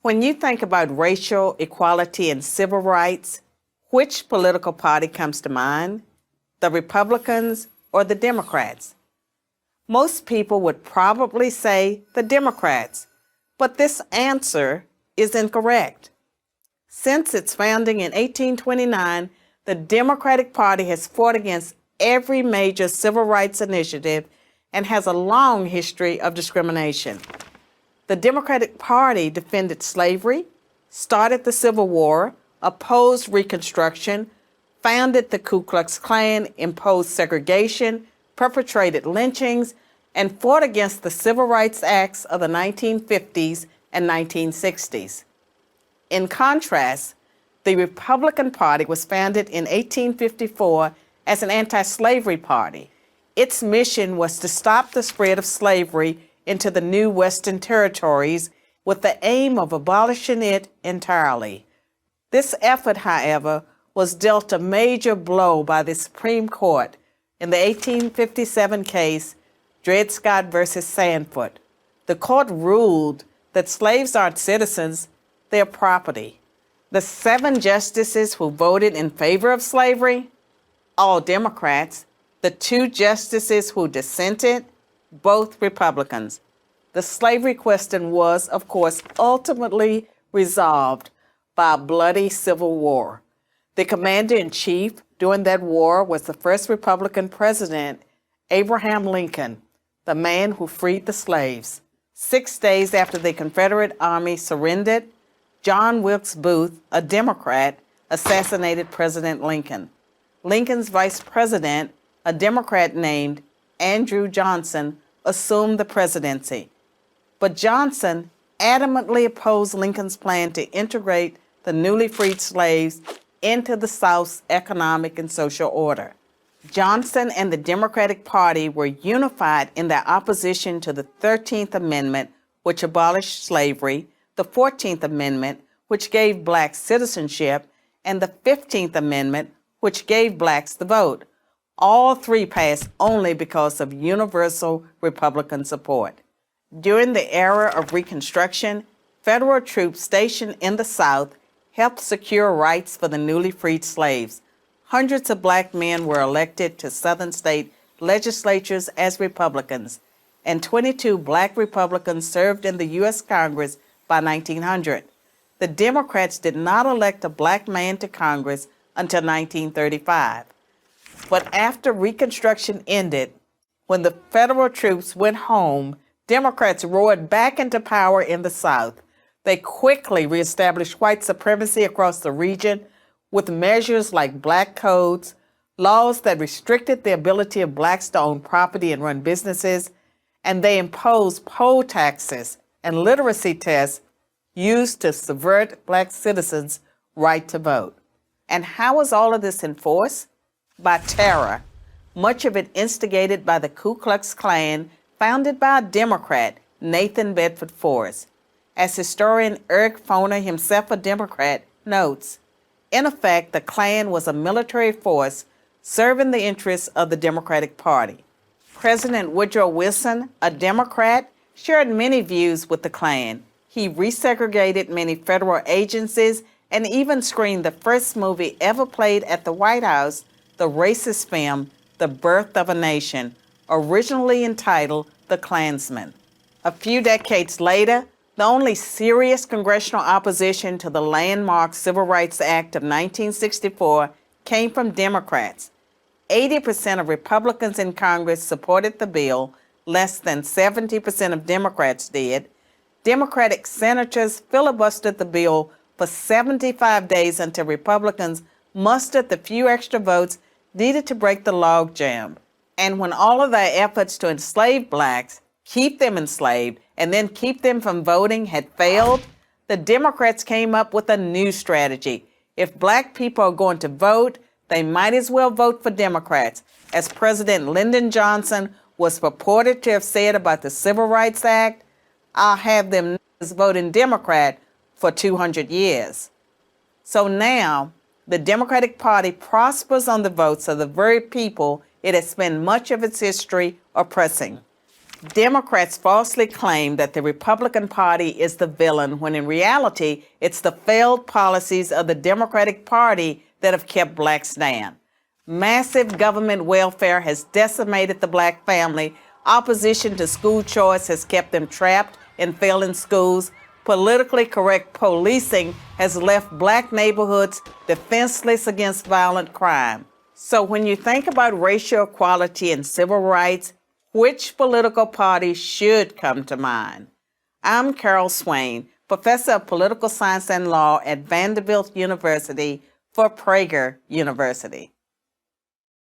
When you think about racial equality and civil rights, which political party comes to mind? The Republicans or the Democrats? Most people would probably say the Democrats, but this answer is incorrect. Since its founding in 1829, the Democratic Party has fought against every major civil rights initiative and has a long history of discrimination. The Democratic Party defended slavery, started the Civil War, opposed Reconstruction, founded the Ku Klux Klan, imposed segregation, perpetrated lynchings, and fought against the Civil Rights Acts of the 1950s and 1960s. In contrast, the Republican Party was founded in 1854 as an anti-slavery party. Its mission was to stop the spread of slavery into the new Western territories with the aim of abolishing it entirely. This effort, however, was dealt a major blow by the Supreme Court in the 1857 case Dred Scott versus Sandford. The court ruled that slaves aren't citizens, they're property. The 7 justices who voted in favor of slavery, all Democrats. The 2 justices who dissented, both Republicans. The slavery question was, of course, ultimately resolved by a bloody civil war. The commander-in-chief during that war was the first Republican president, Abraham Lincoln, the man who freed the slaves. 6 days after the Confederate Army surrendered, John Wilkes Booth, a Democrat, assassinated President Lincoln. Lincoln's vice president, a Democrat named Andrew Johnson, assumed the presidency. But Johnson adamantly opposed Lincoln's plan to integrate the newly freed slaves into the South's economic and social order. Johnson and the Democratic Party were unified in their opposition to the 13th Amendment, which abolished slavery, the 14th Amendment, which gave blacks citizenship, and the 15th Amendment, which gave blacks the vote. All 3 passed only because of universal Republican support. During the era of Reconstruction, federal troops stationed in the South helped secure rights for the newly freed slaves. Hundreds of black men were elected to Southern state legislatures as Republicans, and 22 black Republicans served in the U.S. Congress by 1900. The Democrats did not elect a black man to Congress until 1935. But after Reconstruction ended, when the federal troops went home, Democrats roared back into power in the South. They quickly reestablished white supremacy across the region with measures like black codes, laws that restricted the ability of blacks to own property and run businesses, and they imposed poll taxes and literacy tests used to subvert black citizens' right to vote. And how was all of this enforced? By terror, much of it instigated by the Ku Klux Klan, founded by a Democrat, Nathan Bedford Forrest. As historian Eric Foner, himself a Democrat, notes, in effect, the Klan was a military force serving the interests of the Democratic Party. President Woodrow Wilson, a Democrat, shared many views with the Klan. He resegregated many federal agencies and even screened the first movie ever played at the White House, the racist film, The Birth of a Nation, originally entitled The Klansman. A few decades later, the only serious congressional opposition to the landmark Civil Rights Act of 1964 came from Democrats. 80% of Republicans in Congress supported the bill, less than 70% of Democrats did. Democratic senators filibustered the bill for 75 days until Republicans mustered the few extra votes needed to break the logjam. And when all of their efforts to enslave blacks, keep them enslaved, and then keep them from voting had failed, the Democrats came up with a new strategy. If black people are going to vote, they might as well vote for Democrats. As President Lyndon Johnson was purported to have said about the Civil Rights Act, I'll have them voting Democrat for 200 years. So now, the Democratic Party prospers on the votes of the very people it has spent much of its history oppressing. Democrats falsely claim that the Republican Party is the villain when in reality, it's the failed policies of the Democratic Party that have kept blacks down. Massive government welfare has decimated the black family. Opposition to school choice has kept them trapped in failing schools. Politically correct policing has left black neighborhoods defenseless against violent crime. So when you think about racial equality and civil rights, which political party should come to mind? I'm Carol Swain, professor of political science and law at Vanderbilt University for Prager University.